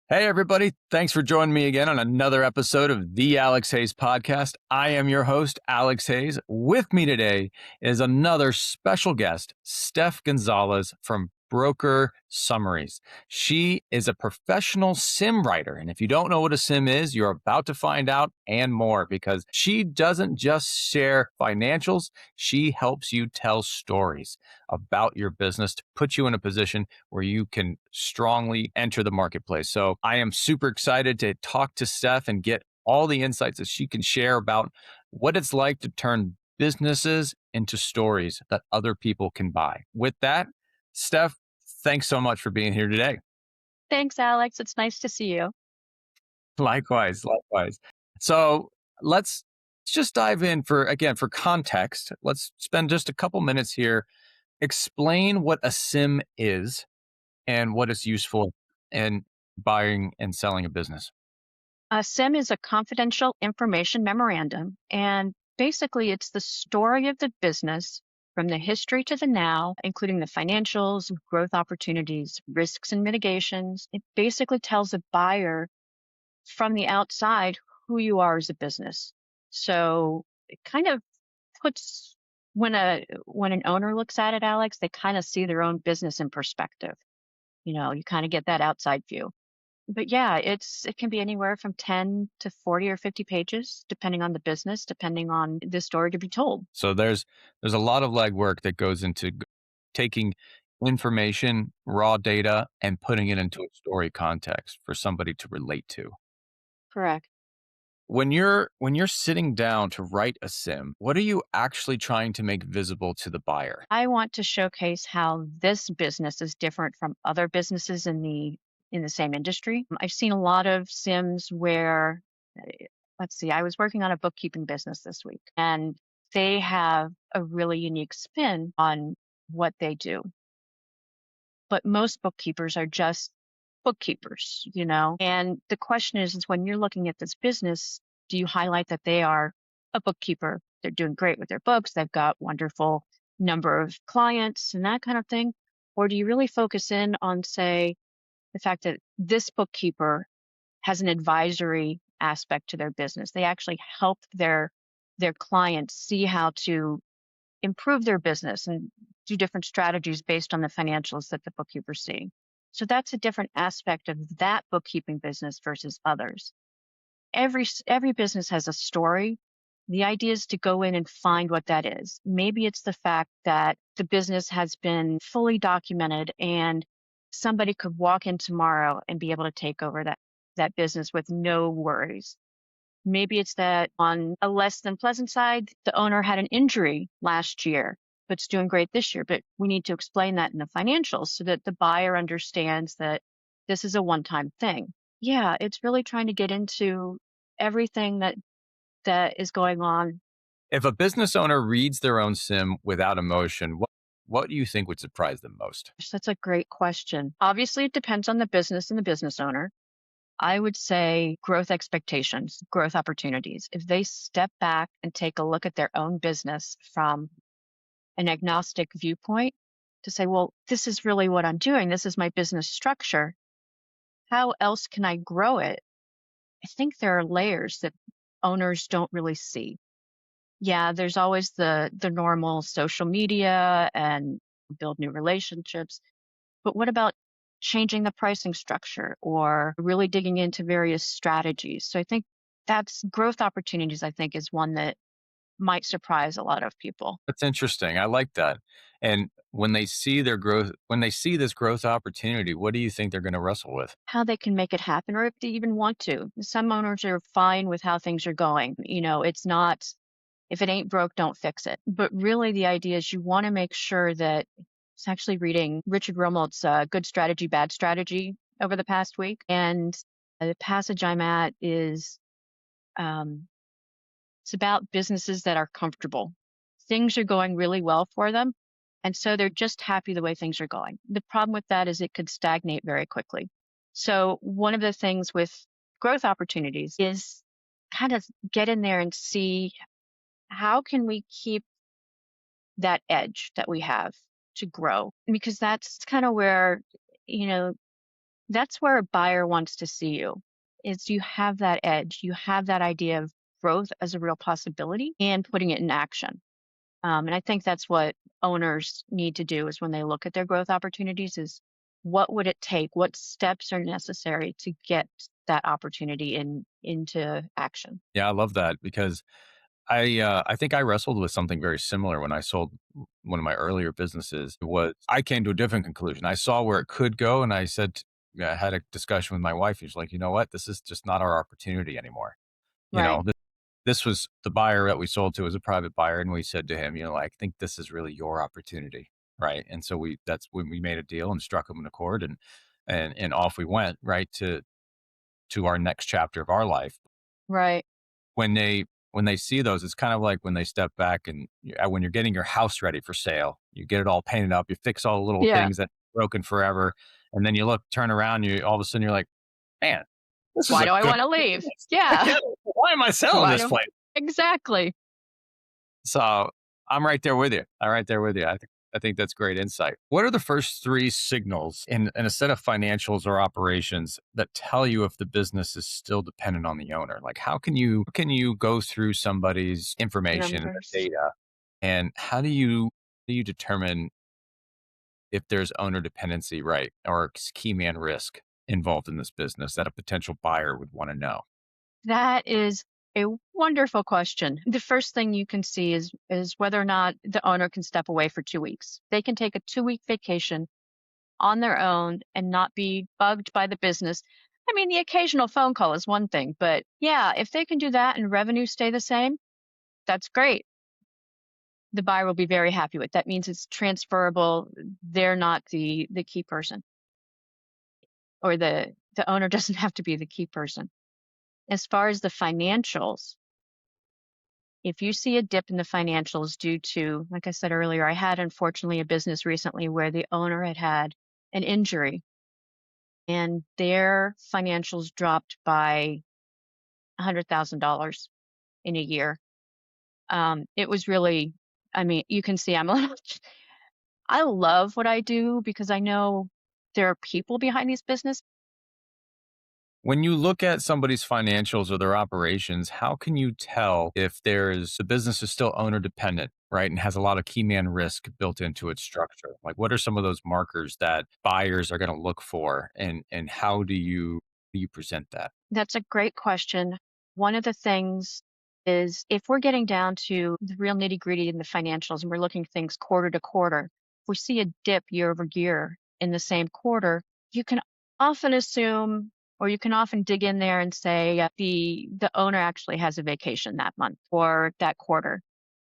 Hey, everybody. Thanks for joining me again on another episode of the Alex Hayes Podcast. I am your host, Alex Hayes. With me today is another special guest, Steph Gonzales from Broker Summaries. She is a professional sim writer. And if you don't know what a sim is, you're about to find out and more, because she doesn't just share financials, she helps you tell stories about your business to put you in a position where you can strongly enter the marketplace. So I am super excited to talk to Steph and get all the insights that she can share about what it's like to turn businesses into stories that other people can buy. With that, Steph, thanks so much for being here today. Thanks, Alex. It's nice to see you. Likewise, likewise. So let's just dive in for context. Let's spend just a couple minutes here. Explain what a sim is and what it's useful in buying and selling a business. A SIM is a confidential information memorandum, and basically it's the story of the business from the history to the now, including the financials, growth opportunities, risks, and mitigations. It basically tells a buyer from the outside who you are as a business. So it kind of puts when an owner looks at it, Alex, they kind of see their own business in perspective. You kind of get that outside view. But yeah, it can be anywhere from 10 to 40 or 50 pages, depending on the business, depending on the story to be told. So there's a lot of legwork that goes into taking information, raw data, and putting it into a story context for somebody to relate to. Correct. When you're sitting down to write a sim, what are you actually trying to make visible to the buyer? I want to showcase how this business is different from other businesses in the same industry. I've seen a lot of sims where let's see, I was working on a bookkeeping business this week, and they have a really unique spin on what they do. But most bookkeepers are just bookkeepers. And the question is when you're looking at this business, do you highlight that they are a bookkeeper? They're doing great with their books. They've got wonderful number of clients and that kind of thing. Or do you really focus in on, say, the fact that this bookkeeper has an advisory aspect to their business? They actually help their clients see how to improve their business and do different strategies based on the financials that the bookkeeper's seeing. So that's a different aspect of that bookkeeping business versus others. Every business has a story. The idea is to go in and find what that is. Maybe it's the fact that the business has been fully documented and somebody could walk in tomorrow and be able to take over that business with no worries. Maybe it's that on a less than pleasant side, the owner had an injury last year, but's doing great this year. But we need to explain that in the financials so that the buyer understands that this is a one-time thing. Yeah, it's really trying to get into everything that is going on. If a business owner reads their own sim without emotion, what do you think would surprise them most? That's a great question. Obviously, it depends on the business and the business owner. I would say growth expectations, growth opportunities. If they step back and take a look at their own business from an agnostic viewpoint to say, well, this is really what I'm doing. This is my business structure. How else can I grow it? I think there are layers that owners don't really see. Yeah, there's always the normal social media and build new relationships. But what about changing the pricing structure or really digging into various strategies? So I think that's growth opportunities, I think, is one that might surprise a lot of people. That's interesting. I like that. And when they see their growth, when they see this growth opportunity, what do you think they're going to wrestle with? How they can make it happen or if they even want to. Some owners are fine with how things are going. It's not, if it ain't broke, don't fix it. But really, the idea is you want to make sure that it's actually reading Richard Romold's Good Strategy, Bad Strategy over the past week. And the passage I'm at is um, it's about businesses that are comfortable. Things are going really well for them. And so they're just happy the way things are going. The problem with that is it could stagnate very quickly. So one of the things with growth opportunities is kind of get in there and see how can we keep that edge that we have to grow? Because that's kind of where, you know, That's where a buyer wants to see you, is you have that edge. You have that idea of growth as a real possibility and putting it in action. And I think that's what owners need to do is when they look at their growth opportunities is what would it take? What steps are necessary to get that opportunity into action? Yeah, I love that because I think I wrestled with something very similar when I sold one of my earlier businesses. Was I came to a different conclusion. I saw where it could go, and I said, yeah, I had a discussion with my wife. She's like, you know what, this is just not our opportunity anymore. You Right. know, this was the buyer that we sold to was a private buyer, and we said to him, you know, I think this is really your opportunity, right? And so that's when we made a deal and struck him an accord, and off we went, right to our next chapter of our life. Right. When they see those, it's kind of like when they step back and when you're getting your house ready for sale, you get it all painted up, you fix all the little Yeah. things that broken forever, and then you turn around, you all of a sudden you're like, man, this is Why a do I good want to leave? place. Yeah. Yeah, why am I selling Why this do place? exactly. So I'm right there with you. I'm right there with you. I think that's great insight. What are the first three signals in a set of financials or operations that tell you if the business is still dependent on the owner? Like how can you go through somebody's information, their Numbers. data, and how do you determine if there's owner dependency, right, or key man risk involved in this business that a potential buyer would want to know? That is a wonderful question. The first thing you can see is whether or not the owner can step away for 2 weeks. They can take a 2-week vacation on their own and not be bugged by the business. I mean, the occasional phone call is one thing, but yeah, if they can do that and revenue stay the same, that's great. The buyer will be very happy with. That means it's transferable. They're not the key person, or the owner doesn't have to be the key person. As far as the financials, if you see a dip in the financials due to, like I said earlier, I had unfortunately a business recently where the owner had an injury and their financials dropped by $100,000 in a year. It was really, I mean, you can see I'm a little, I love what I do because I know there are people behind these business. When you look at somebody's financials or their operations, how can you tell if the business is still owner dependent, right? And has a lot of key man risk built into its structure? Like what are some of those markers that buyers are going to look for and how do you present that? That's a great question. One of the things is if we're getting down to the real nitty gritty in the financials and we're looking at things quarter to quarter, if we see a dip year over year in the same quarter, you can often assume or you can often dig in there and say the owner actually has a vacation that month or that quarter.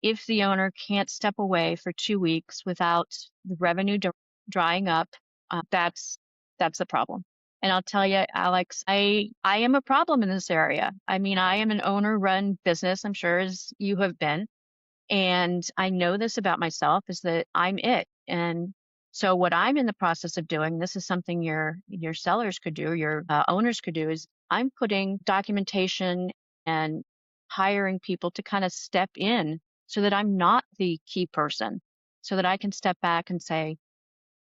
If the owner can't step away for 2 weeks without the revenue drying up, that's a problem. And I'll tell you, Alex, I am a problem in this area. I mean, I am an owner-run business, I'm sure as you have been, and I know this about myself is that I'm it. And so what I'm in the process of doing, this is something your sellers could do, your owners could do, is I'm putting documentation and hiring people to kind of step in so that I'm not the key person, so that I can step back and say,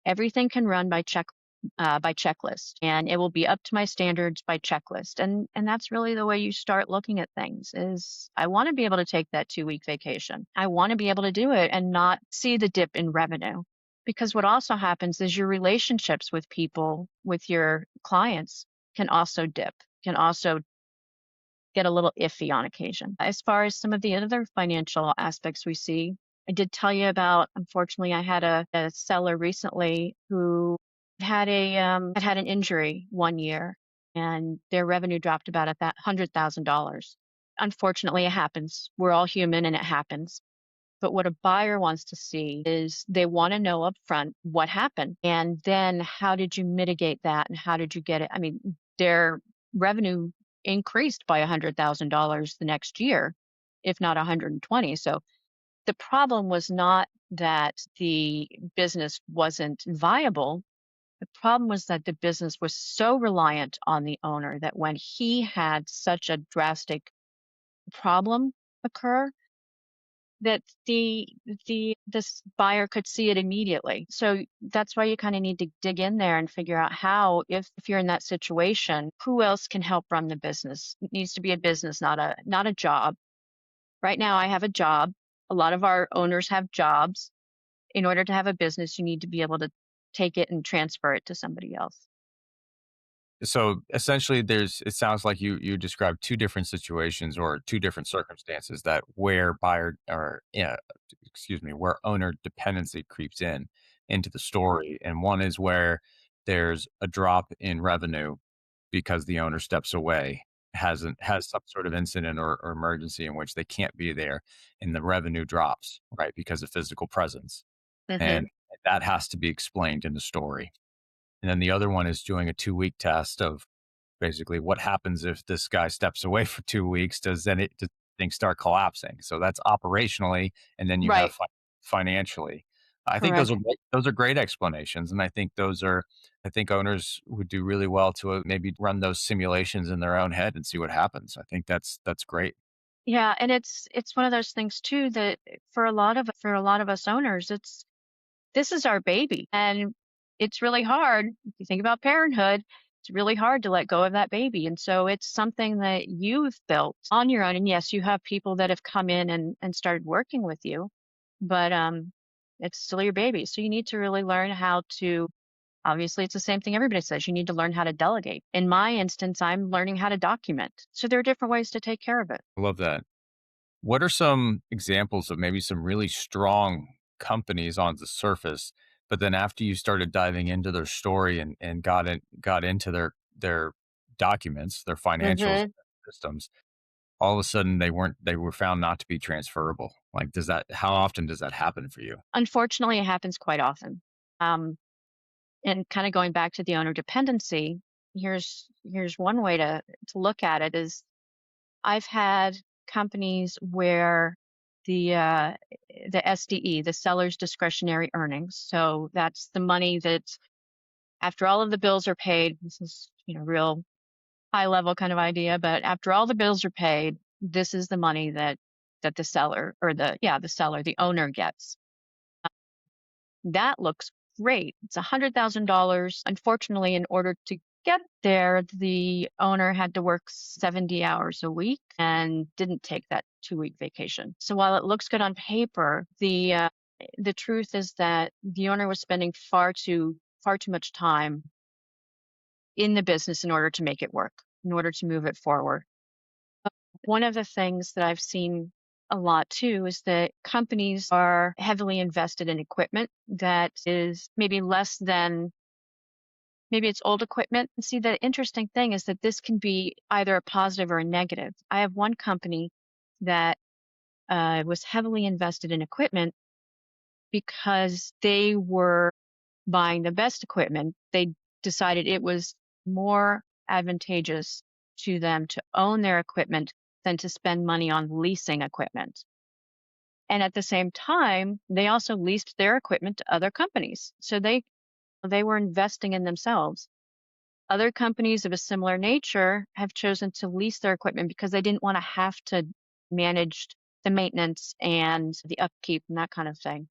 everything can run by checklist, and it will be up to my standards by checklist. And that's really the way you start looking at things. Is I want to be able to take that 2-week vacation. I want to be able to do it and not see the dip in revenue. Because what also happens is your relationships with people, with your clients, can also dip, can also get a little iffy on occasion. As far as some of the other financial aspects we see, I did tell you about, unfortunately, I had a seller recently who had an injury one year and their revenue dropped about at that $100,000. Unfortunately, it happens. We're all human and it happens. But what a buyer wants to see is they want to know upfront what happened and then how did you mitigate that and how did you get it? I mean, their revenue increased by $100,000 the next year, if not 120. So the problem was not that the business wasn't viable. The problem was that the business was so reliant on the owner that when he had such a drastic problem occur, that this buyer could see it immediately. So that's why you kind of need to dig in there and figure out how, if you're in that situation, who else can help run the business. It needs to be a business, not a job. Right now I have a job. A lot of our owners have jobs. In order to have a business, you need to be able to take it and transfer it to somebody else. So essentially, it sounds like you described two different situations or two different circumstances that where buyer or yeah, excuse me, where owner dependency creeps in into the story. And one is where there's a drop in revenue because the owner steps away, has some sort of incident or emergency in which they can't be there, and the revenue drops, right, because of physical presence. Hmm. And that has to be explained in the story. And then the other one is doing a 2-week test of basically what happens if this guy steps away for 2 weeks. Does things start collapsing? So that's operationally, and then you have Right. financially. I think Correct. those are great explanations, and I think owners would do really well to, maybe run those simulations in their own head and see what happens. I think that's great. Yeah, and it's one of those things too that for a lot of us owners, this is our baby, and it's really hard. If you think about parenthood, it's really hard to let go of that baby. And so it's something that you've built on your own. And yes, you have people that have come in and started working with you, but it's still your baby. So you need to really learn how to, obviously it's the same thing everybody says. You need to learn how to delegate. In my instance, I'm learning how to document. So there are different ways to take care of it. I love that. What are some examples of maybe some really strong companies on the surface, but then after you started diving into their story and got into their documents, their financials, Hmm. systems, all of a sudden they were found not to be transferable. Like, does that how often does that happen for you? Unfortunately, it happens quite often. Um, and kind of going back to the owner dependency, here's one way to look at it is I've had companies where the uh, the SDE, the seller's discretionary earnings, so that's the money that after all of the bills are paid, this is, real high level kind of idea, but after all the bills are paid, this is the money that the seller, or the seller, the owner gets. That looks great. It's $100,000. Unfortunately, in order to get there, the owner had to work 70 hours a week and didn't take that 2-week vacation. So while it looks good on paper, the truth is that the owner was spending far too much time in the business in order to make it work, in order to move it forward. One of the things that I've seen a lot too is that companies are heavily invested in equipment that is maybe it's old equipment. And see, the interesting thing is that this can be either a positive or a negative. I have one company that was heavily invested in equipment because they were buying the best equipment. They decided it was more advantageous to them to own their equipment than to spend money on leasing equipment. And at the same time, they also leased their equipment to other companies. So they were investing in themselves. Other companies of a similar nature have chosen to lease their equipment because they didn't want to have to manage the maintenance and the upkeep and that kind of thing.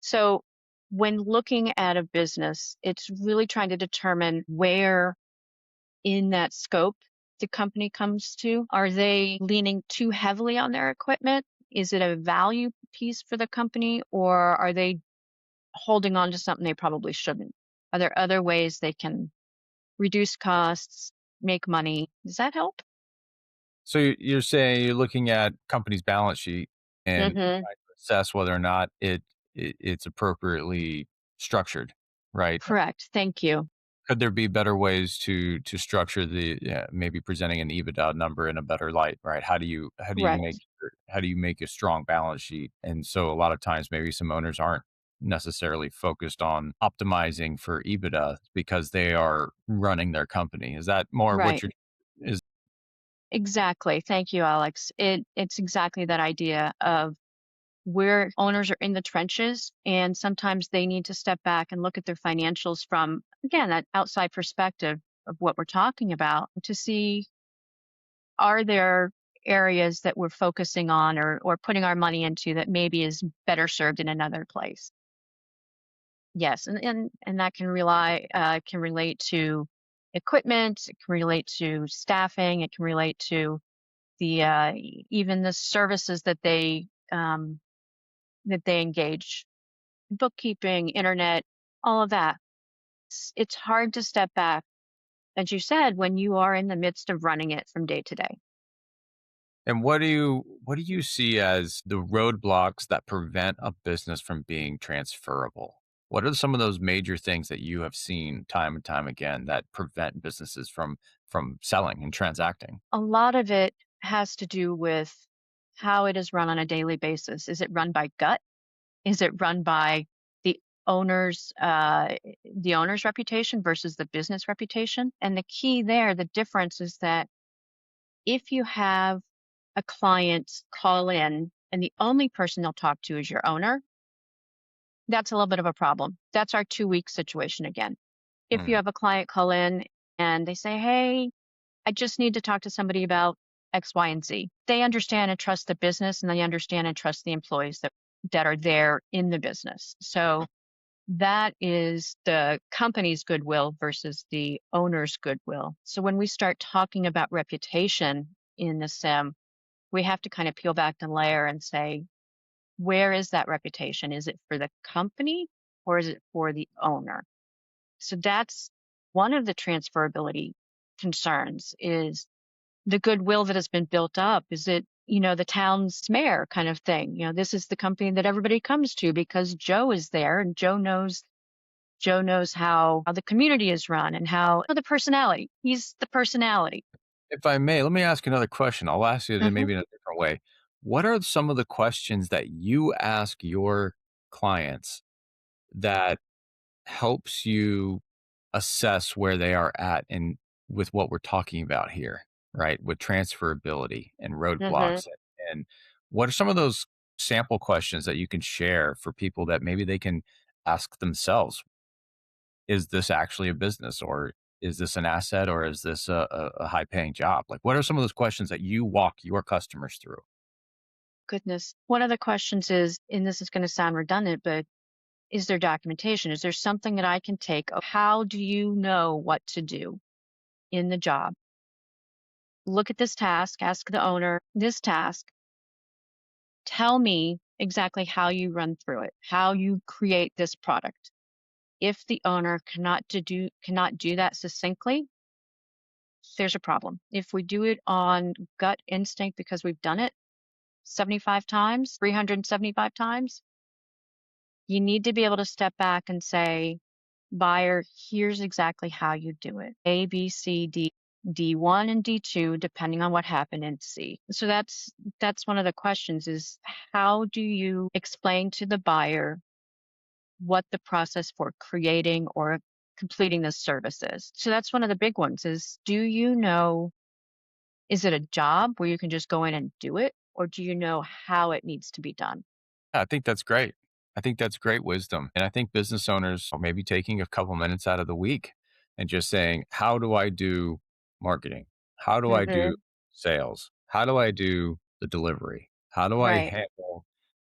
So when looking at a business, it's really trying to determine where in that scope the company comes to. Are they leaning too heavily on their equipment? Is it a value piece for the company, or are they holding on to something they probably shouldn't? Are there other ways they can reduce costs, make money? Does that help? So you're saying you're looking at company's balance sheet and Hmm. trying to assess whether or not it's appropriately structured, right? Correct. Thank you. Could there be better ways to structure maybe presenting an EBITDA number in a better light, right? Correct. How do you make a strong balance sheet? And so a lot of times maybe some owners aren't necessarily focused on optimizing for EBITDA because they are running their company. Is that more what Right. you're is Exactly. Thank you, Alex. It's exactly that idea of where owners are in the trenches, and sometimes they need to step back and look at their financials from, again, that outside perspective of what we're talking about to see, are there areas that we're focusing on or putting our money into that maybe is better served in another place. Yes, and that can relate to equipment, it can relate to staffing, it can relate to even the services that they engage, bookkeeping, internet, all of that. It's hard to step back, as you said, when you are in the midst of running it from day to day. And what do you see as the roadblocks that prevent a business from being transferable? What are some of those major things that you have seen time and time again that prevent businesses from selling and transacting? A lot of it has to do with how it is run on a daily basis. Is it run by gut? Is it run by the owner's the owner's reputation versus the business reputation? And the key there, the difference is that if you have a client call in and the only person they'll talk to is your owner, that's a little bit of a problem. That's our 2 week situation again. If you Hmm. have a client call in and they say, "Hey, I just need to talk to somebody about X, Y, and Z." They understand and trust the business, and they understand and trust the employees that are there in the business. So that is the company's goodwill versus the owner's goodwill. So when we start talking about reputation in the sim, we have to kind of peel back the layer and say, where is that reputation? Is it for the company or is it for the owner? So that's one of the transferability concerns is the goodwill that has been built up. Is it, the town's mayor kind of thing? This is the company that everybody comes to because Joe is there and Joe knows how the community is run and how the personality. He's the personality. If I may, let me ask another question. I'll ask it in Hmm. maybe in a different way. What are some of the questions that you ask your clients that helps you assess where they are at in with what we're talking about here, right? With transferability and Hmm. roadblocks. And what are some of those sample questions that you can share for people that maybe they can ask themselves? Is this actually a business, or is this an asset, or is this a high paying job? Like, what are some of those questions that you walk your customers through? Goodness. One of the questions is, and this is going to sound redundant, but is there documentation? Is there something that I can take? How do you know what to do in the job? Look at this task, ask the owner, this task, tell me exactly how you run through it, how you create this product. If the owner cannot do that succinctly, there's a problem. If we do it on gut instinct because we've done it 75 times, 375 times, you need to be able to step back and say, buyer, here's exactly how you do it. A, B, C, D, D1 and D2, depending on what happened in C. So that's one of the questions is how do you explain to the buyer what the process for creating or completing this service is? So that's one of the big ones is is it a job where you can just go in and do it? Or do you know how it needs to be done? I think that's great. I think that's great wisdom. And I think business owners are maybe taking a couple minutes out of the week and just saying, how do I do marketing? How do I do Hmm. sales? How do I do the delivery? How do I Right, handle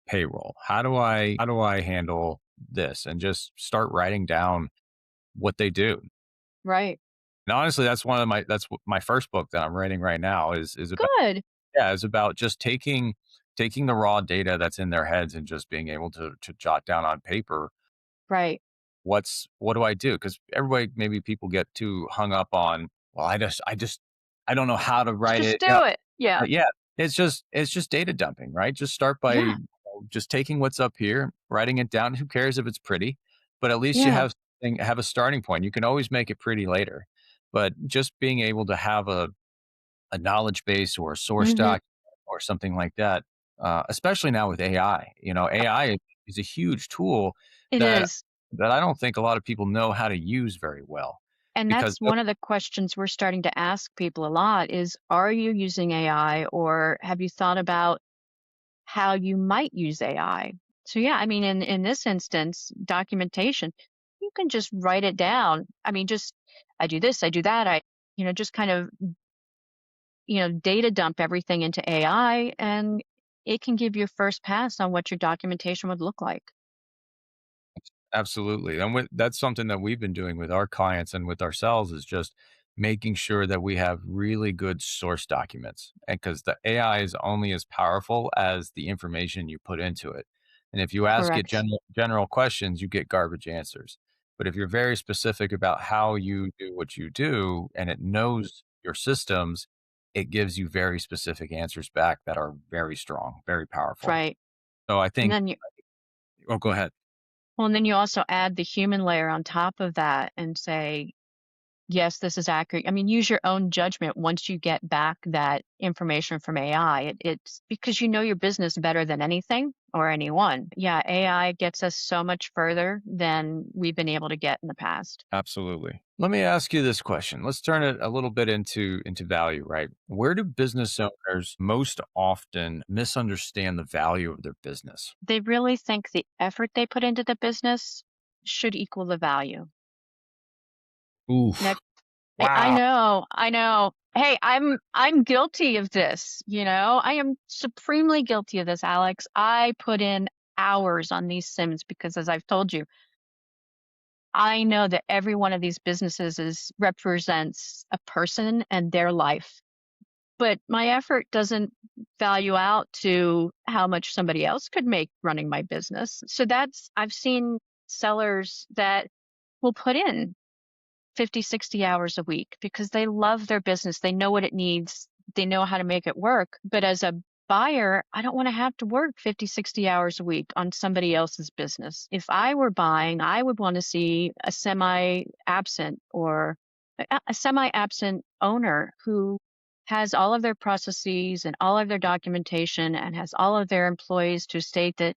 payroll? How do I handle this? And just start writing down what they do. right. And honestly, that's my first book that I'm writing right now is about Good. yeah, is about just taking the raw data that's in their heads and just being able to jot down on paper Right. what do I do? Because everybody maybe people get too hung up on, well, I don't know how to write Just it. Yeah, do it. Yeah. yeah. It's just data dumping, right? Just start by Yeah. just taking what's up here, writing it down. Who cares if it's pretty? But at least you Yeah. have a starting point. You can always make it pretty later. But just being able to have a knowledge base or a source Hmm. doc or something like that, especially now with AI. AI is a huge tool It that is. I don't think a lot of people know how to use very well And because that's one of the questions we're starting to ask people a lot is, are you using AI or have you thought about how you might use AI? So yeah, I mean, in this instance, documentation, you can just write it down. I mean, just I do this, I do that. Just kind of data dump everything into AI, and it can give you first pass on what your documentation would look like. Absolutely. And that's something that we've been doing with our clients and with ourselves is just making sure that we have really good source documents. And because the AI is only as powerful as the information you put into it. And if you ask it Correct. general questions, you get garbage answers. But if you're very specific about how you do what you do and it knows your systems, it gives you very specific answers back that are very strong, very powerful. Right. So I And think, then you oh, go ahead. well, and then you also add the human layer on top of that and say, yes, this is accurate. I mean, use your own judgment once you get back that information from AI. It's because you know your business better than anything or anyone. Yeah, AI gets us so much further than we've been able to get in the past. Absolutely. Let me ask you this question. Let's turn it a little bit into value, right? Where do business owners most often misunderstand the value of their business? They really think the effort they put into the business should equal the value. Oof. I Wow. know, I know. Hey, I'm guilty of this, you know? I am supremely guilty of this, Alex. I put in hours on these Sims because as I've told you, I know that every one of these businesses represents a person and their life. But my effort doesn't value out to how much somebody else could make running my business. So I've seen sellers that will put in 50, 60 hours a week because they love their business. They know what it needs. They know how to make it work. But as a buyer, I don't want to have to work 50, 60 hours a week on somebody else's business. If I were buying, I would want to see a semi-absent or a semi-absent owner who has all of their processes and all of their documentation and has all of their employees to state that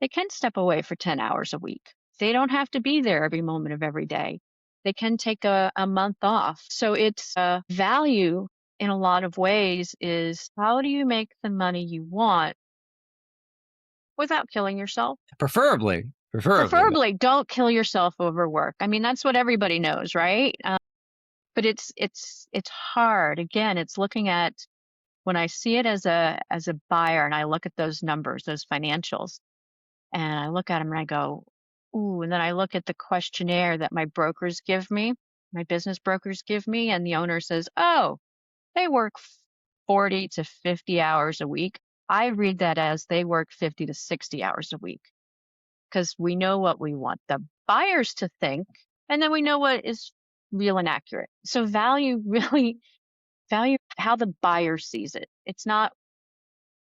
they can step away for 10 hours a week. They don't have to be there every moment of every day. They can take a month off. So it's value in a lot of ways is how do you make the money you want without killing yourself? Preferably. Preferably don't kill yourself over work. I mean, that's what everybody knows, right? But it's hard. Again, it's looking at when I see it as a buyer and I look at those numbers, those financials, and I look at them and I go, ooh, and then I look at the questionnaire that my brokers give me, my business brokers give me, and the owner says, oh, they work 40 to 50 hours a week. I read that as they work 50 to 60 hours a week because we know what we want the buyers to think, and then we know what is real and accurate. So value really value how the buyer sees it. It's not,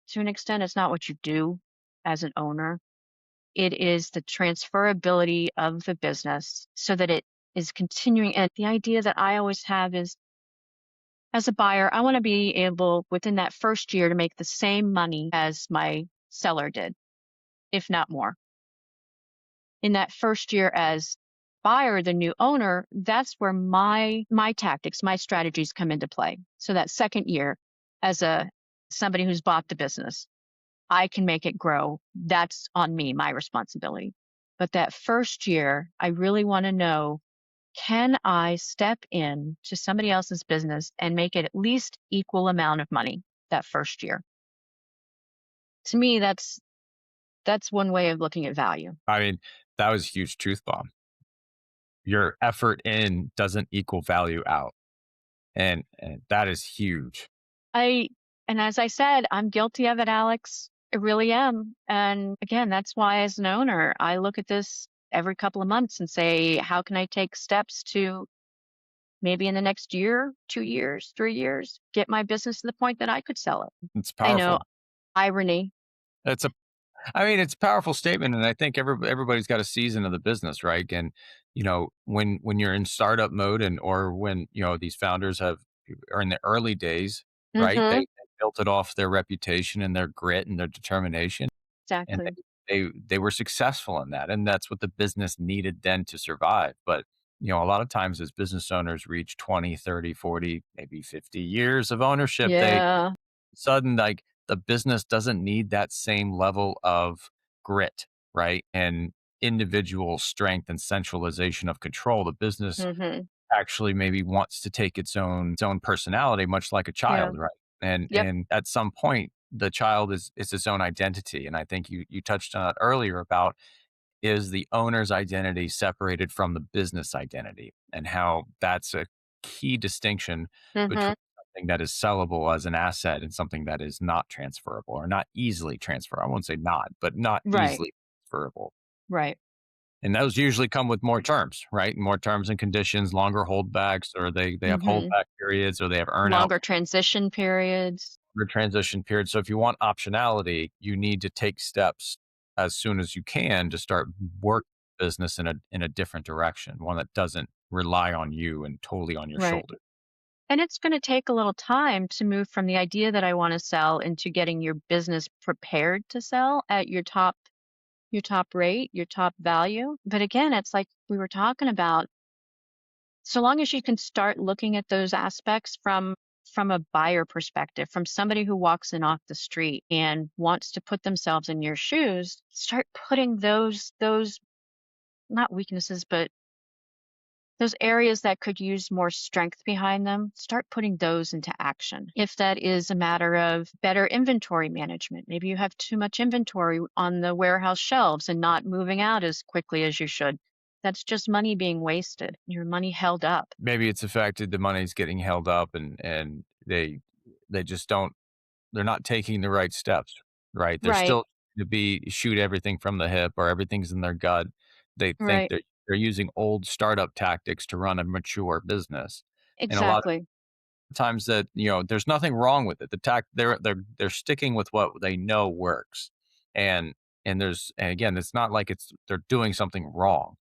to an extent, it's not what you do as an owner. It is the transferability of the business so that it is continuing. And the idea that I always have is as a buyer, I want to be able within that first year to make the same money as my seller did, if not more. In that first year as buyer, the new owner, that's where my tactics, my strategies come into play. So that second year as a somebody who's bought the business, I can make it grow. That's on me, my responsibility. But that first year, I really want to know, can I step in to somebody else's business and make it at least equal amount of money that first year? To me, that's one way of looking at value. I mean, that was a huge truth bomb. Your effort in doesn't equal value out. And that is huge. I and as I said, I'm guilty of it, Alex. I really am. And again, that's why as an owner, I look at this every couple of months and say, how can I take steps to maybe in the next year, 2 years, 3 years, get my business to the point that I could sell it. It's I know, powerful. irony. It's a I mean, it's a powerful statement, and I think everybody's got a season of the business, right? And when you're in startup mode, and or when these founders are in the early days, right? They Mhm. built it off their reputation and their grit and their determination, and Exactly. they were successful in that, and that's what the business needed then to survive. But a lot of times as business owners reach 20, 30, 40, maybe 50 years of ownership, they Yeah. sudden like the business doesn't need that same level of grit, right? And individual strength and centralization of control. The business Mhm. actually maybe wants to take its own personality, much like a Yeah. child, right? And Yep. and at some point, the child is its own identity. And I think you touched on it earlier about, is the owner's identity separated from the business identity, and how that's a key distinction between Mhm. something that is sellable as an asset and something that is not transferable or not easily transferable. I won't say not, but not Right. easily transferable. Right. And those usually come with more terms, right? More terms and conditions, longer holdbacks, or they have Mhm. holdback periods, or they have earnout Longer transition periods. or transition periods. So if you want optionality, you need to take steps as soon as you can to start work business in a different direction, one that doesn't rely on you and totally on your Right. shoulder. And it's going to take a little time to move from the idea that I want to sell into getting your business prepared to sell at your top rate, your top value. But again, it's like we were talking about, so long as you can start looking at those aspects from a buyer perspective, from somebody who walks in off the street and wants to put themselves in your shoes, start putting those not weaknesses, but those areas that could use more strength behind them, start putting those into action. If that is a matter of better inventory management, maybe you have too much inventory on the warehouse shelves and not moving out as quickly as you should. That's just money being wasted, your money held up. Maybe it's the fact that the money's getting held up, and they just don't, they're not taking the right steps, right? They're Right, still to be shoot everything from the hip, or everything's in their gut. They think right, that they're using old startup tactics to run a mature business. And a lot exactly. of times that, there's nothing wrong with it. They're sticking with what they know works. And and again, it's not like they're doing something wrong.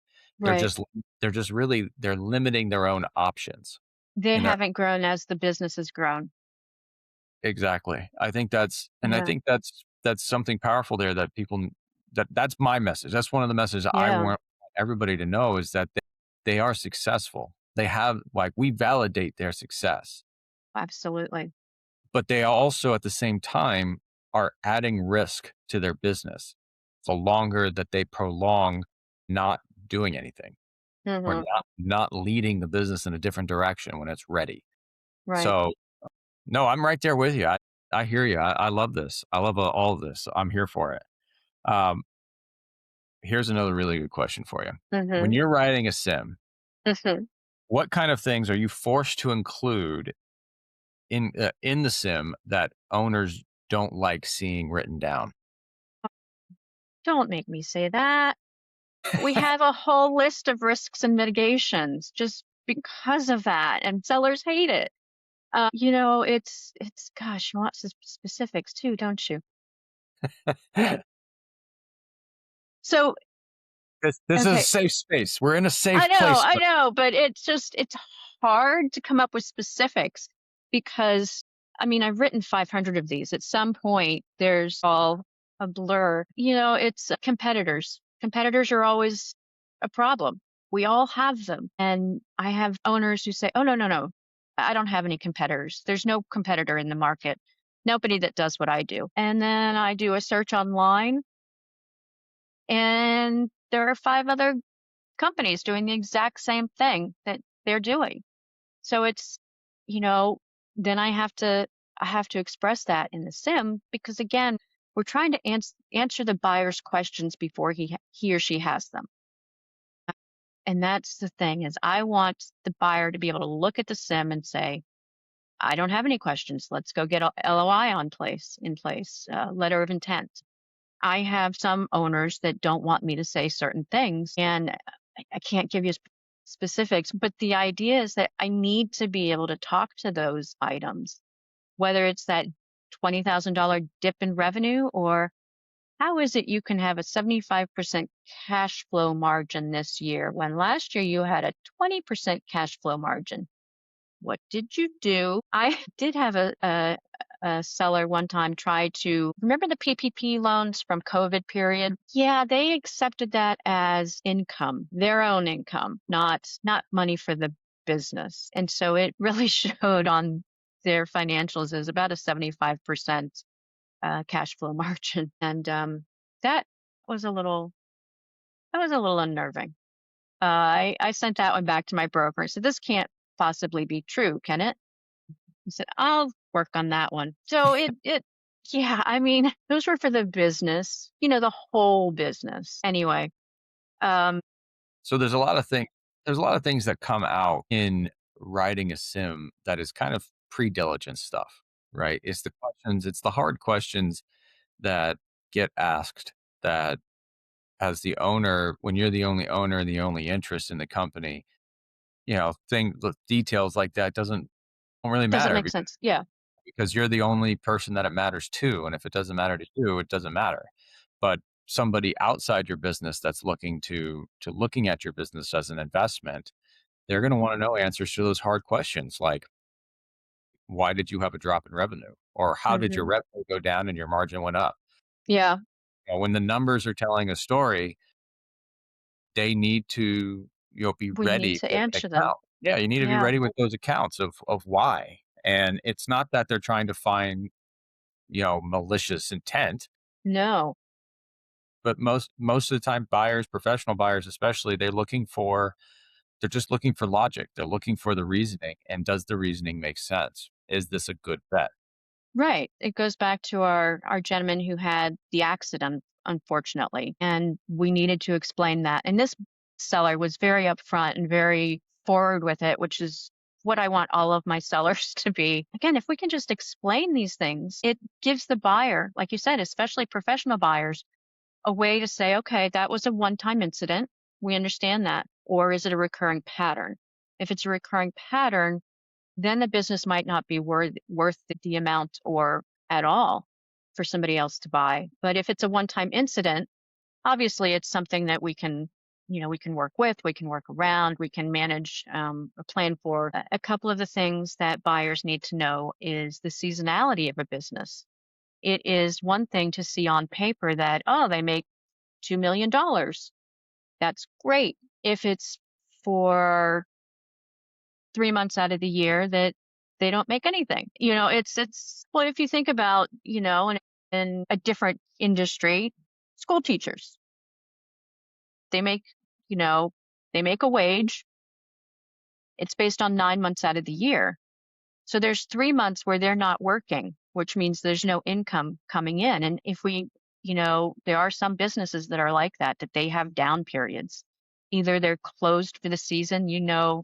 They're Right. just they're just really they're limiting their own options. They And they're haven't grown as the business has grown. Exactly. I Yeah. think that's something powerful there, that that's my message. That's one of the messages I Yeah, want everybody to know, is that they are successful. They have, like, we validate their success, absolutely. but they also at the same time are adding risk to their business the longer that they prolong not doing anything, or Mhm. not leading the business in a different direction when it's ready. Right. So, no, I'm right there with you. I hear you. I love this. I love all of this. I'm here for it. Um, Here's another really good question for you. When Mhm. you're writing a sim, Mhm. what kind of things are you forced to include in the sim that owners don't like seeing written down? Don't make me say that. We have a whole list of risks and mitigations just because of that, and sellers hate it. It's gosh, you want specifics too, don't you? So, This is a okay, safe space. We're in a safe place. I know, but it's hard to come up with specifics because I mean, I've written 500 of these. At some point, there's all a blur. It's competitors. Competitors are always a problem. We all have them. And I have owners who say, "Oh, no, no, no. I don't have any competitors. There's no competitor in the market. Nobody that does what I do." And then I do a search online and there are five other companies doing the exact same thing that they're doing. So you know, then I have to express that in the sim because again, we're trying to answer the buyer's questions before he or she has them. And that's the thing is I want the buyer to be able to look at the sim and say, I don't have any questions. Let's go get a LOI in place, letter of intent. I have some owners that don't want me to say certain things, and I can't give you specifics, but the idea is that I need to be able to talk to those items, whether it's that $20,000 dip in revenue or how is it you can have a 75% cash flow margin this year when last year you had a 20% cash flow margin? What did you do? I did have a seller one time try to remember the PPP loans from COVID period. Yeah, they accepted that as income, their own income, not money for the business. And so it really showed on their financials as about a 75% cash flow margin, and that was a little that was a little unnerving. I sent that one back to my broker and said, this can't possibly be true, can it? He said, I'll work on that one. So yeah, I mean, those were for the business, the whole business. Anyway, um, So there's a lot of things that come out in writing a sim that is kind of pre-diligence stuff, right? It's the hard questions that get asked that as the owner, when you're the only owner and the only interest in the company, the details like that don't really doesn't matter make sense. Yeah. because you're the only person that it matters to. And if it doesn't matter to you, it doesn't matter. But somebody outside your business that's looking at your business as an investment, they're going to want to know answers to those hard questions like, why did you have a drop in revenue? Or how did your Hmm. revenue go down and your margin went up? Yeah. When the numbers are telling a story, they need to, be We need ready to with an answer them. account. Yeah, you need to be Yeah. ready with those accounts of why. And it's not that they're trying to find, malicious intent, No. but most of the time buyers, professional buyers especially, they're just looking for logic. They're looking for the reasoning. And does the reasoning make sense? Is this a good bet? Right. It goes back to our gentleman who had the accident, unfortunately, and we needed to explain that. And this seller was very upfront and very forward with it, which is what I want all of my sellers to be. Again, if we can just explain these things, it gives the buyer, like you said, especially professional buyers, a way to say, okay, that was a one-time incident. We understand that. Or is it a recurring pattern? If it's a recurring pattern, then the business might not be worth the amount or at all for somebody else to buy. But if it's a one-time incident, obviously it's something that we can work with, we can work around, we can manage a plan for. A couple of the things that buyers need to know is the seasonality of a business. It is one thing to see on paper that, oh, they make $2 million. That's great. If it's for 3 months out of the year that they don't make anything. It's well, if you think about, in a different industry, school teachers, they make, you know, they make a wage. It's based on 9 months out of the year. So there's 3 months where they're not working, which means there's no income coming in. And if there are some businesses that are like that they have down periods. Either they're closed for the season.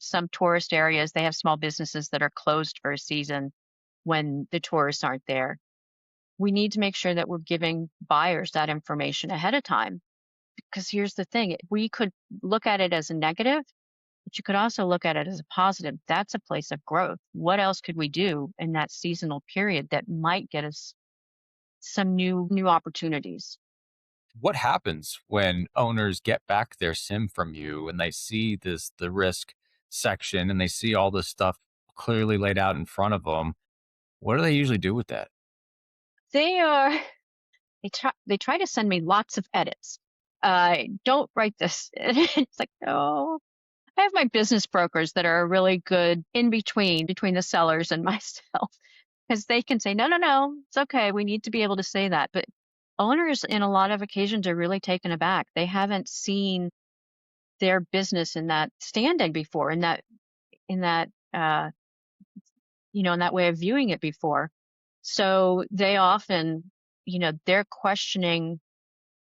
Some tourist areas, they have small businesses that are closed for a season when the tourists aren't there. We need to make sure that we're giving buyers that information ahead of time. Because here's the thing, we could look at it as a negative, but you could also look at it as a positive. That's a place of growth. What else could we do in that seasonal period that might get us some new opportunities? What happens when owners get back their sim from you and they see the risk section and they see all this stuff clearly laid out in front of them? What do they usually do with that? They are they try to send me lots of edits. Don't write this. It's like, no. I have my business brokers that are really good in between the sellers and myself, because they can say, no, no, no, it's okay. We need to be able to say that. But owners, in a lot of occasions, are really taken aback. They haven't seen their business in that standing before, in that uh, in that way of viewing it before. So they often, they're questioning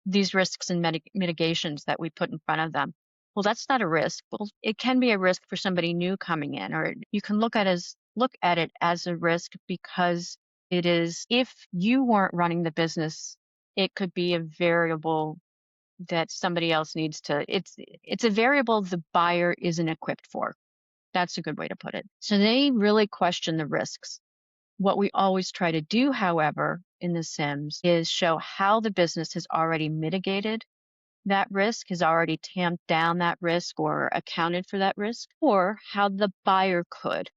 these risks and mitigations that we put in front of them. Well, that's not a risk. Well, it can be a risk for somebody new coming in, or you can look at it as a risk because it is, if you weren't running the business, it could be a variable that somebody else needs to, it's a variable the buyer isn't equipped for. That's a good way to put it. So they really question the risks. What we always try to do, however, in the Sims is show how the business has already mitigated that risk, has already tamped down that risk or accounted for that risk, or how the buyer could.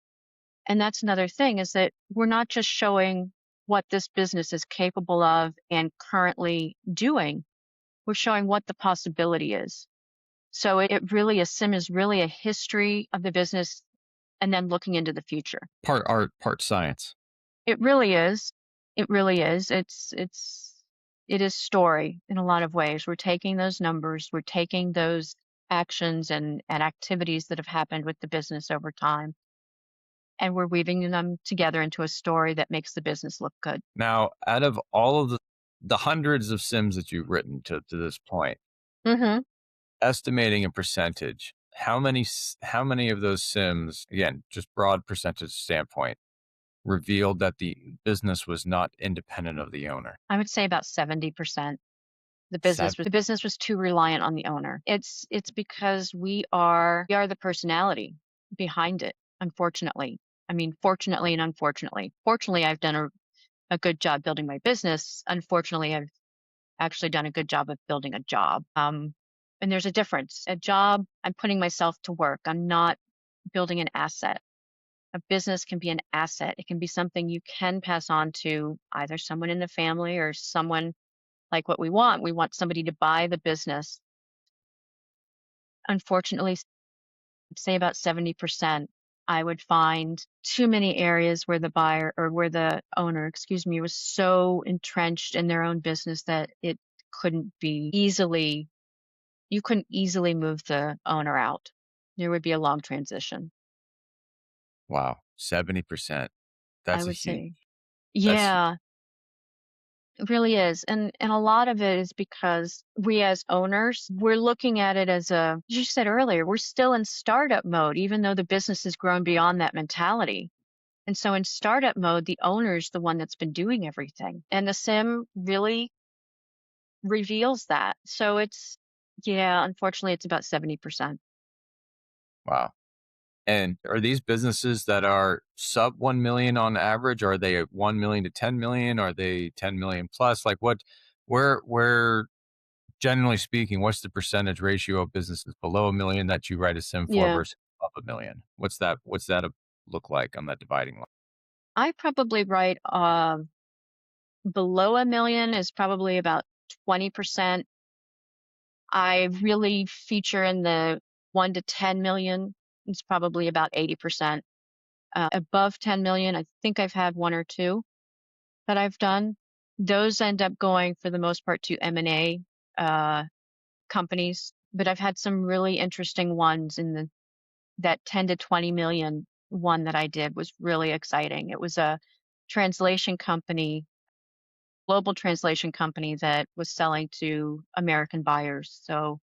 And that's another thing, is that we're not just showing what this business is capable of and currently doing, we're showing what the possibility is. So it really, a sim is really a history of the business and then looking into the future. Part art, part science. It really is. It really is. It is story in a lot of ways. We're taking those numbers, we're taking those actions and activities that have happened with the business over time. And we're weaving them together into a story that makes the business look good. Now, out of all of the hundreds of sims that you've written to this point, Hmm. estimating a percentage, how many of those sims, again, just broad percentage standpoint, revealed that the business was not independent of the owner? I would say about 70%. Seven. The business was too reliant on the owner. It's because we are the personality behind it, unfortunately. I mean, fortunately and unfortunately. Fortunately, I've done a good job building my business. Unfortunately, I've actually done a good job of building a job. And there's a difference. A job, I'm putting myself to work. I'm not building an asset. A business can be an asset. It can be something you can pass on to either someone in the family or someone like what we want. We want somebody to buy the business. Unfortunately, say about 70%, I would find too many areas where the buyer or where the owner, excuse me, was so entrenched in their own business that couldn't be easily, you couldn't easily move the owner out. There would be a long transition, Wow, 70%. I That's a would huge. say. That's huge. Yeah, it really is. And a lot of it is because we as owners, we're looking at it as as you said earlier, we're still in startup mode, even though the business has grown beyond that mentality. And so in startup mode, the owner's the one that's been doing everything. And the sim really reveals that. So yeah, unfortunately, it's about 70%. Wow. And are these businesses that are sub 1 million on average? Are they 1 million to 10 million? Are they 10 million plus? Like where generally speaking, what's the percentage ratio of businesses below a million that you write a sim for Yeah. versus above a million? What's that look like on that dividing line? I probably write below a million is probably about 20%. I really feature in the 1 to 10 million. It's probably about 80%. Above 10 million, I think I've had one or two that I've done. Those end up going for the most part to M&A uh, companies, but I've had some really interesting ones in that 10 to 20 million one that I did was really exciting. It was a translation company, global translation company that was selling to American buyers. So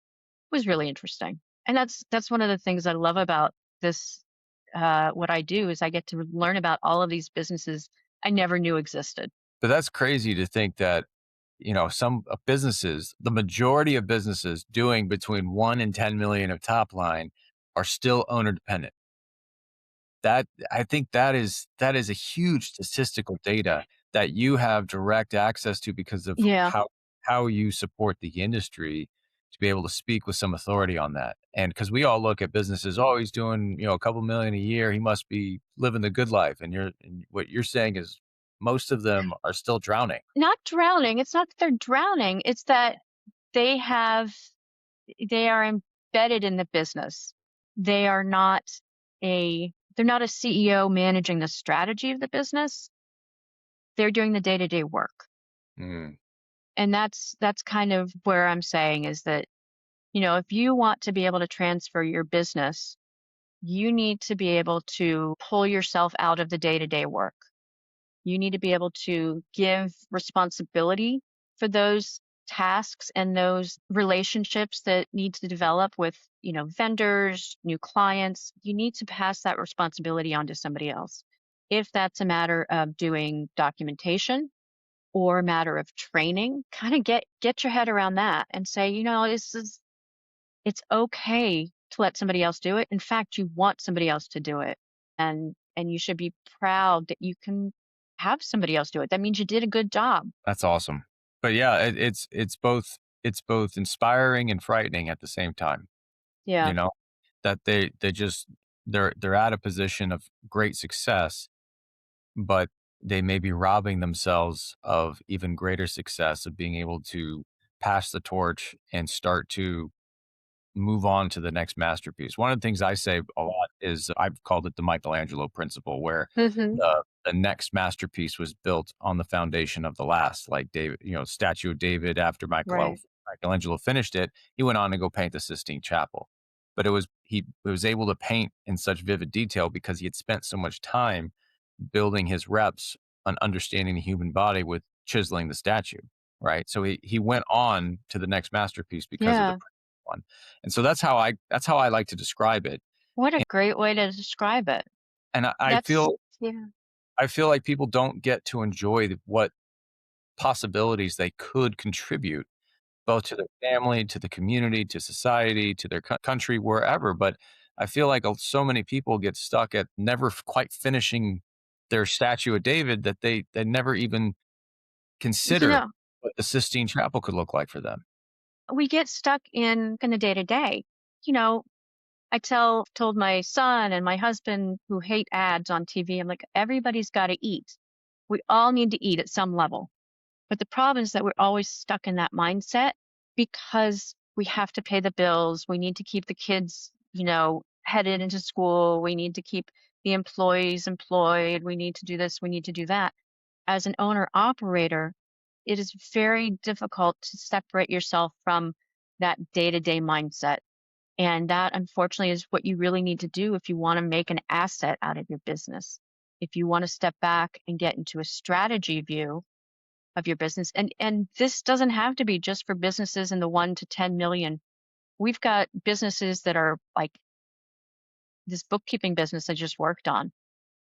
it was really interesting. And that's one of the things I love about this what I do is I get to learn about all of these businesses I never knew existed. But that's crazy to think that, some businesses, the majority of businesses doing between 1 and 10 million of top line are still owner dependent. That I think that is a huge statistical data that you have direct access to because of Yeah. how you support the industry to be able to speak with some authority on that. And because we all look at businesses, oh, he's doing, a couple million a year, he must be living the good life. And what you're saying is most of them are still drowning. Not drowning. It's not that they're drowning. It's that they have they are embedded in the business. They are not they're not a CEO managing the strategy of the business. They're doing the day-to-day work. Mm, And that's kind of where I'm saying is that, if you want to be able to transfer your business, you need to be able to pull yourself out of the day-to-day work. You need to be able to give responsibility for those tasks and those relationships that need to develop with, vendors, new clients. You need to pass that responsibility on to somebody else. If that's a matter of doing documentation or a matter of training, kind of get your head around that and say, it's okay to let somebody else do it. In fact, you want somebody else to do it. And you should be proud that you can have somebody else do it. That means you did a good job. that's awesome. But yeah, it's both inspiring and frightening at the same time. You Yeah. know, that they just they're at a position of great success, but they may be robbing themselves of even greater success of being able to pass the torch and start to move on to the next masterpiece. One of the things I say a lot is I've called it the Michelangelo principle, where Hmm. the next masterpiece was built on the foundation of the last. Like David, statue of David after Right. Michelangelo finished it, he went on to go paint the Sistine Chapel. but he was able to paint in such vivid detail because he had spent so much time building his reps on understanding the human body with chiseling the statue, right? So he went on to the next masterpiece because of the Yeah. previous one. And so that's how I like to describe it. What a And, great way to describe it. and I That's feel yeah. I feel like people don't get to enjoy what possibilities they could contribute both to their family, to the community, to society, to their country, wherever. But I feel like so many people get stuck at never quite finishing their statue of David that they never even You consider know, what the Sistine Chapel could look like for them. we get stuck in kind of day to day. You know, I told my son and my husband who hate ads on TV, I'm like, everybody's got to eat. We all need to eat at some level. But the problem is that we're always stuck in that mindset because we have to pay the bills. We need to keep the kids, headed into school. We need to keep the employees employed. We need to do this. We need to do that. As an owner operator, it is very difficult to separate yourself from that day to day mindset. And that, unfortunately, is what you really need to do if you want to make an asset out of your business. If you want to step back and get into a strategy view of your business. And this doesn't have to be just for businesses in the 1 to 10 million. We've got businesses that are like this bookkeeping business I just worked on.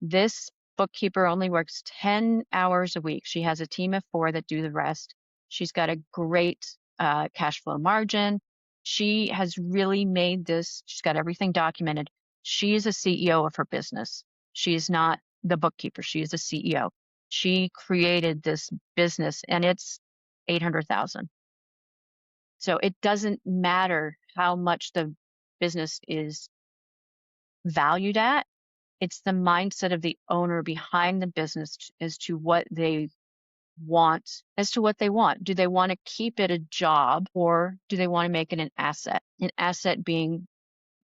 This bookkeeper only works 10 hours a week. She has a team of 4 that do the rest. She's got a great cash flow margin. She has really made this, she's got everything documented. She is a CEO of her business. She is not the bookkeeper. She is a CEO. She created this business and it's 800,000. So it doesn't matter how much the business is valued at. It's the mindset of the owner behind the business as to what they want, as to what they want. Do they want to keep it a job or do they want to make it an asset? An asset being,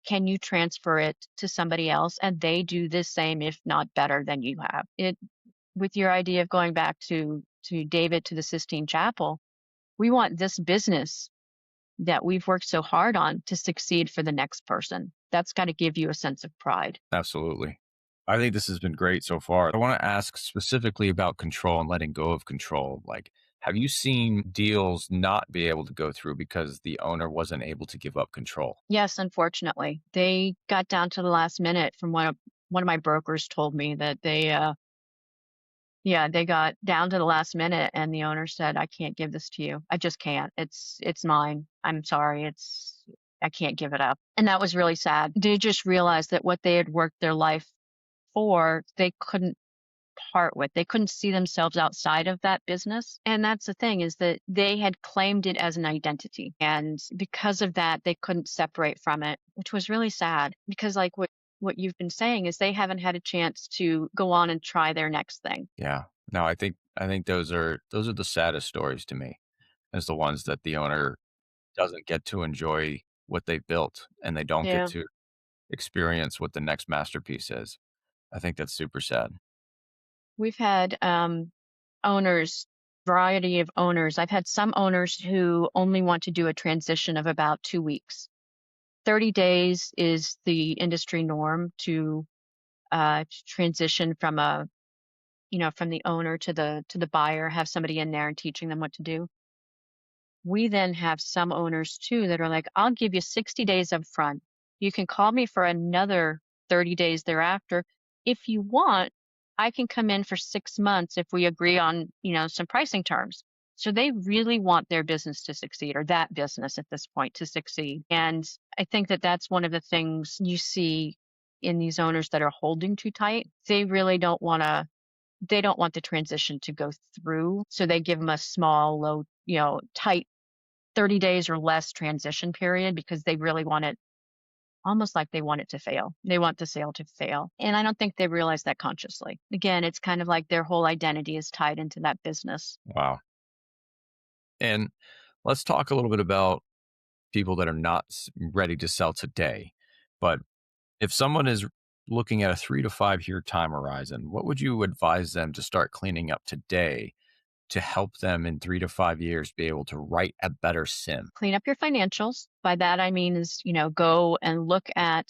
can you transfer it to somebody else and they do the same, if not better than you have? It with your idea of going back to David to the Sistine Chapel, we want this business that we've worked so hard on to succeed for the next person. That's got to give you a sense of pride. Absolutely. I think this has been great so far. I want to ask specifically about control and letting go of control. Like, have you seen deals not be able to go through because the owner wasn't able to give up control? Yes, unfortunately, they got down to the last minute. From one of my brokers told me that they got down to the last minute and the owner said, "I can't give this to you. I just can't. It's mine. I'm sorry. I can't give it up." And that was really sad. They just realized that what they had worked their life for, they couldn't part with. They couldn't see themselves outside of that business. And that's the thing, is that they had claimed it as an identity. And because of that, they couldn't separate from it, which was really sad because like what you've been saying is they haven't had a chance to go on and try their next thing. Yeah. No, I think those are the saddest stories to me, as the ones that the owner doesn't get to enjoy what they built and they don't get Yeah. to experience what the next masterpiece is. I think that's super sad. We've had owners, variety of owners. I've had some owners who only want to do a transition of about 2 weeks. 30 days is the industry norm to transition from from the owner to the buyer, have somebody in there and teaching them what to do. We then have some owners too that are like, I'll give you 60 days up front. You can call me for another 30 days thereafter. If you want, I can come in for 6 months if we agree on, some pricing terms. So they really want their business to succeed, or that business at this point to succeed. And I think that that's one of the things you see in these owners that are holding too tight. They really don't want to, they don't want the transition to go through. So they give them a small, low, tight 30 days or less transition period because they really want it, almost like they want it to fail. They want the sale to fail. And I don't think they realize that consciously. Again, it's kind of like their whole identity is tied into that business. Wow. And let's talk a little bit about people that are not ready to sell today. But if someone is looking at a 3 to 5 year time horizon, what would you advise them to start cleaning up today to help them in 3 to 5 years be able to write a better sim? Clean up your financials. By that, I mean is, go and look at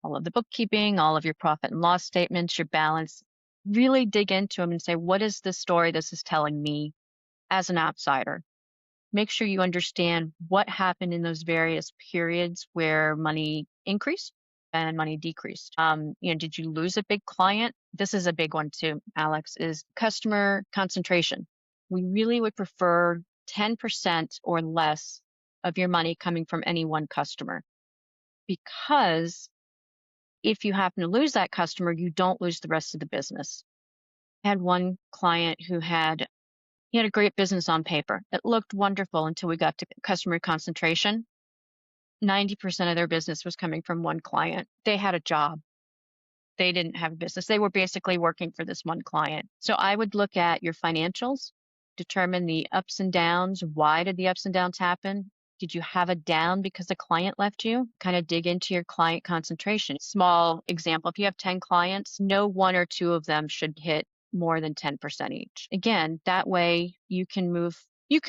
all of the bookkeeping, all of your profit and loss statements, your balance, really dig into them and say, what is the story this is telling me as an outsider? Make sure you understand what happened in those various periods where money increased and money decreased. Did you lose a big client? This is a big one too, Alex, is customer concentration. We really would prefer 10% or less of your money coming from any one customer, because if you happen to lose that customer, you don't lose the rest of the business. I had one client who he had a great business on paper. It looked wonderful until we got to customer concentration. 90% of their business was coming from one client. They had a job. They didn't have a business. They were basically working for this one client. So I would look at your financials, determine the ups and downs. Why did the ups and downs happen? Did you have a down because a client left you? Kind of dig into your client concentration. Small example, if you have 10 clients, no one or two of them should hit more than 10% each. Again, that way you can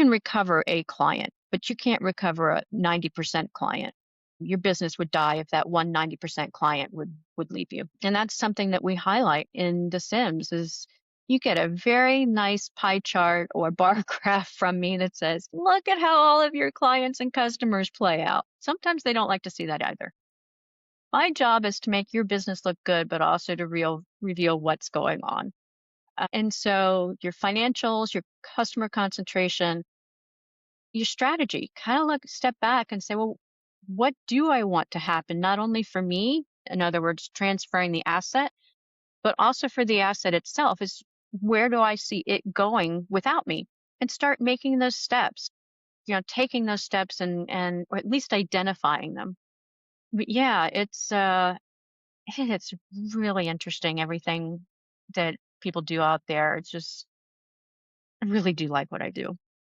recover a client, but you can't recover a 90% client. Your business would die if that 90% client would leave you. And that's something that we highlight in the Sims is you get a very nice pie chart or bar graph from me that says, look at how all of your clients and customers play out. Sometimes they don't like to see that either. My job is to make your business look good, but also to reveal what's going on. And so your financials, your customer concentration, your strategy, kind of step back and say, well, what do I want to happen? Not only for me, in other words, transferring the asset, but also for the asset itself is where do I see it going without me? And start making those steps, taking those steps or at least identifying them. But yeah, it's really interesting, everything that people do out there. It's just, I really do like what I do.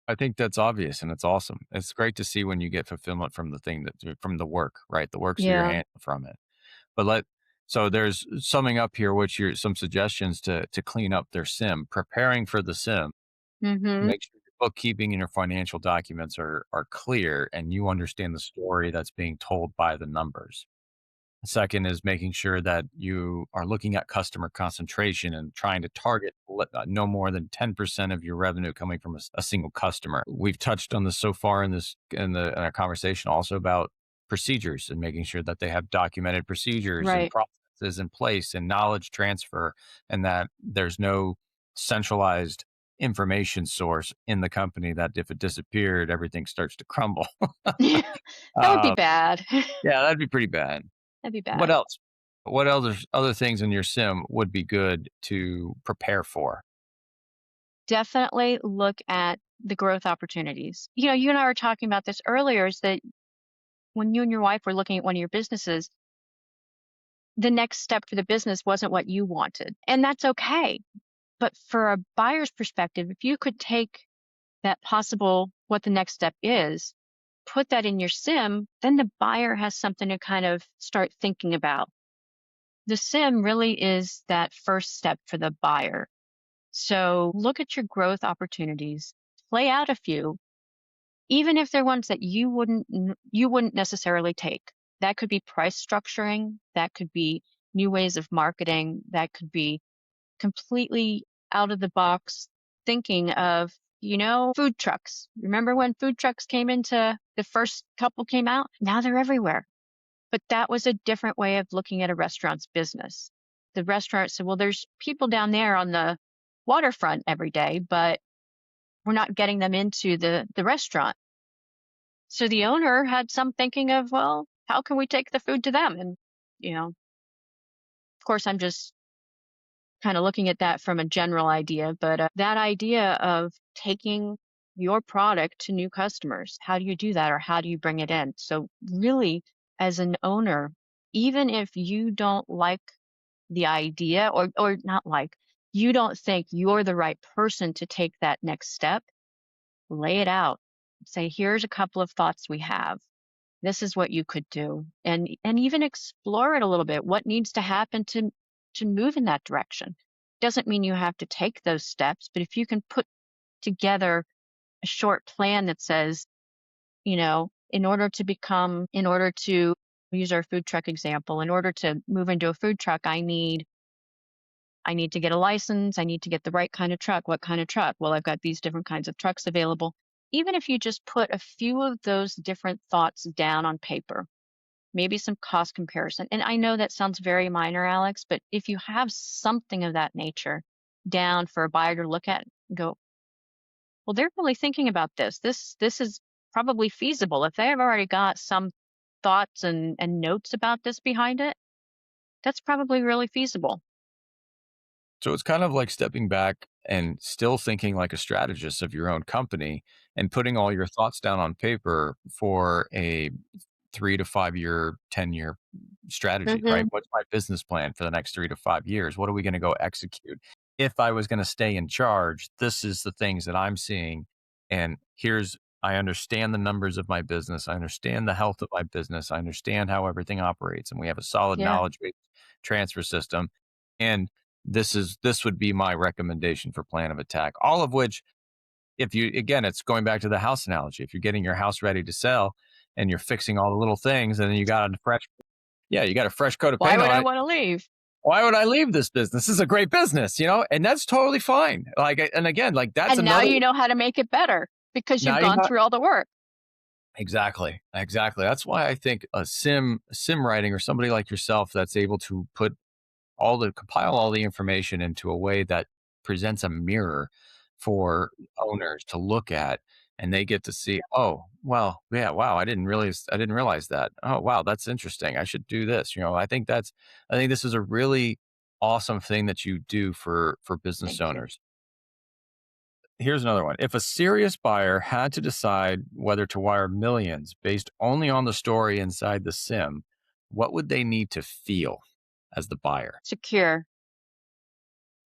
I think that's obvious and it's awesome. It's great to see when you get fulfillment from the thing from the work, right? The works of your Yeah. hand from it. But so there's summing up here, which are some suggestions to clean up their sim, preparing for the sim. Mm-hmm. Make sure your bookkeeping and your financial documents are clear and you understand the story that's being told by the numbers. Second is making sure that you are looking at customer concentration and trying to target no more than 10% of your revenue coming from a single customer. We've touched on this so far in our conversation also about procedures and making sure that they have documented procedures and Right. processes in place and knowledge transfer, and that there's no centralized information source in the company that if it disappeared, everything starts to crumble. That would be uh, bad. yeah, that'd be pretty bad. That'd be What bad. else? What other things in your sim would be good to prepare for? Definitely look at the growth opportunities. You and I were talking about this earlier, is that when you and your wife were looking at one of your businesses, the next step for the business wasn't what you wanted. And that's okay. But for a buyer's perspective, if you could take that possible, what the next step is, put that in your sim, then the buyer has something to kind of start thinking about. The sim really is that first step for the buyer. So look at your growth opportunities, play out a few, even if they're ones that you wouldn't necessarily take. That could be price structuring, that could be new ways of marketing, that could be completely out of the box thinking of, food trucks. Remember when food trucks came into the first couple came out? Now they're everywhere. But that was a different way of looking at a restaurant's business. The restaurant said, well, there's people down there on the waterfront every day, but we're not getting them into the restaurant. So the owner had some thinking of, well, how can we take the food to them? And, of course, I'm just kind of looking at that from a general idea, but that idea of taking your product to new customers, how do you do that or how do you bring it in? So, really, as an owner, even if you don't like the idea or not like, you don't think you're the right person to take that next step, lay it out. Say, here's a couple of thoughts we have. This is what you could do. And even explore it a little bit. What needs to happen to move in that direction? Doesn't mean you have to take those steps, but if you can put together a short plan that says, in order to use our food truck example, in order to move into a food truck, I need to get a license. I need to get the right kind of truck. What kind of truck? Well, I've got these different kinds of trucks available. Even if you just put a few of those different thoughts down on paper, maybe some cost comparison. And I know that sounds very minor, Alex, but if you have something of that nature down for a buyer to look at and go, well, they're really thinking about this. This is probably feasible. If they have already got some thoughts and notes about this behind it, that's probably really feasible. So it's kind of like stepping back and still thinking like a strategist of your own company and putting all your thoughts down on paper for a 3 to 5 year, 10-year strategy, right? Hmm. What's my business plan for the next 3 to 5 years? What are we going to go execute? If I was going to stay in charge, this is the things that I'm seeing. And I understand the numbers of my business. I understand the health of my business. I understand how everything operates. And we have a solid Yeah, knowledge based transfer system. And this would be my recommendation for plan of attack. All of which, if you again, it's going back to the house analogy. If you're getting your house ready to sell and you're fixing all the little things, and then you got a fresh coat of why paint would on I it. want to leave? Why would I leave this business? This is a great business, and that's totally fine. And again, like that's And now another. you know how to make it better because Now you've you gone know through all the work. exactly. That's why I think a sim writing or somebody like yourself that's able to compile all the information into a way that presents a mirror for owners to look at, and they get to see, oh well, yeah, wow, I didn't realize that. Oh wow, that's interesting, I should do this. I think this is a really awesome thing that you do for business Thank you. owners. Here's another one. If a serious buyer had to decide whether to wire millions based only on the story inside the sim, what would they need to feel as the buyer? Secure.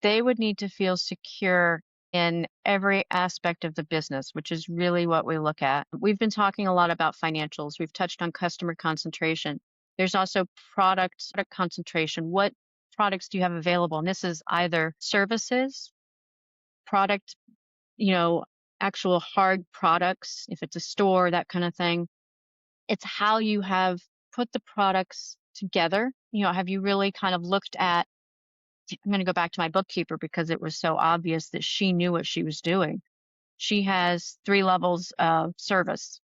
They would need to feel secure in every aspect of the business, which is really what we look at. We've been talking a lot about financials. We've touched on customer concentration. There's also product concentration. What products do you have available? And this is either services, product, you know, actual hard products, if it's a store, that kind of thing. It's how you have put the products together. Have you really kind of looked at, I'm going to go back to my bookkeeper because it was so obvious that she knew what she was doing. She has 3 levels of service,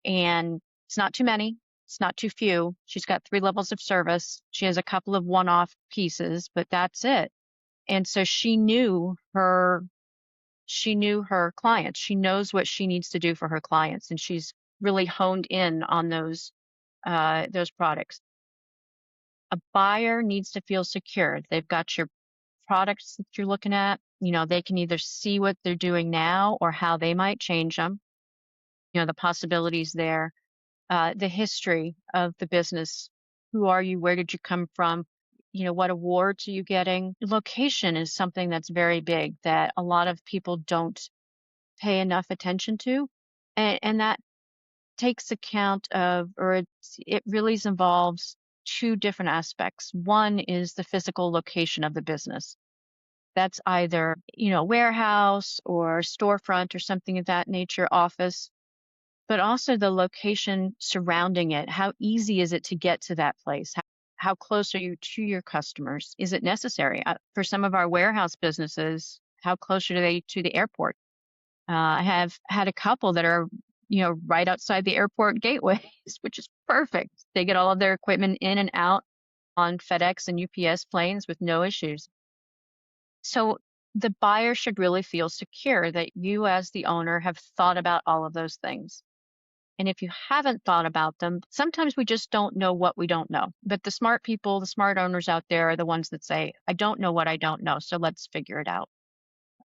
and it's not too many, it's not too few. She's got 3 levels of service. She has a couple of one-off pieces, but that's it. And so she knew her clients. She knows what she needs to do for her clients, and she's really honed in on those products. A buyer needs to feel secure. They've got your products that you're looking at. They can either see what they're doing now or how they might change them. The possibilities there, the history of the business. Who are you? Where did you come from? What awards are you getting? Location is something that's very big that a lot of people don't pay enough attention to. And that takes account of, or it really involves two different aspects. One is the physical location of the business. That's either, warehouse or storefront or something of that nature, office, but also the location surrounding it. How easy is it to get to that place? How close are you to your customers? Is it necessary? For some of our warehouse businesses, how close are they to the airport? I have had a couple that are, right outside the airport gateways, which is perfect. They get all of their equipment in and out on FedEx and UPS planes with no issues. So the buyer should really feel secure that you, as the owner, have thought about all of those things. And if you haven't thought about them, sometimes we just don't know what we don't know. But the smart people, the smart owners out there are the ones that say, I don't know what I don't know, so let's figure it out.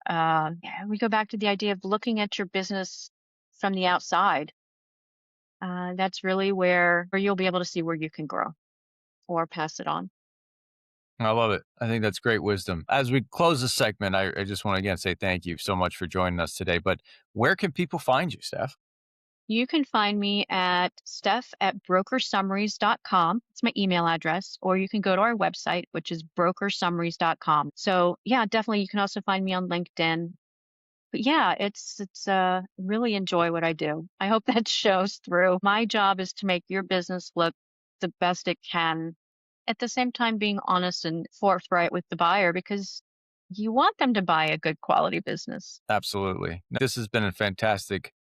Yeah, we go back to the idea of looking at your business from the outside. That's really where you'll be able to see where you can grow or pass it on. I love it. I think that's great wisdom. As we close this segment, I just want to again say thank you so much for joining us today. But where can people find you, Steph? You can find me at steph@brokersummaries.com. It's my email address, or you can go to our website, which is brokersummaries.com. So yeah, definitely. You can also find me on LinkedIn. But yeah, it's really enjoy what I do. I hope that shows through. My job is to make your business look the best it can, at the same time being honest and forthright with the buyer because you want them to buy a good quality business. Absolutely. This has been a fantastic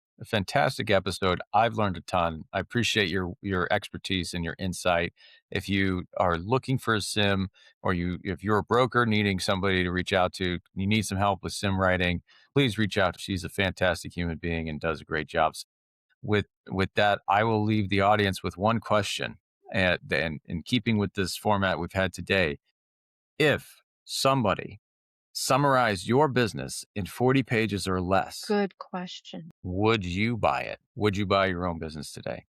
episode. I've learned a ton. I appreciate your expertise and your insight. If you are looking for a sim, or if you're a broker needing somebody to reach out to, you need some help with sim writing, please reach out. She's a fantastic human being and does a great job. With that, I will leave the audience with one question. And in keeping with this format we've had today, if somebody summarize your business in 40 pages or less, Good question. would you buy it? Would you buy your own business today?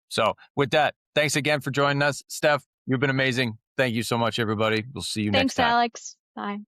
So with that, thanks again for joining us. Steph, you've been amazing. Thank you so much, everybody. We'll see you next Thanks, time. Alex. Bye.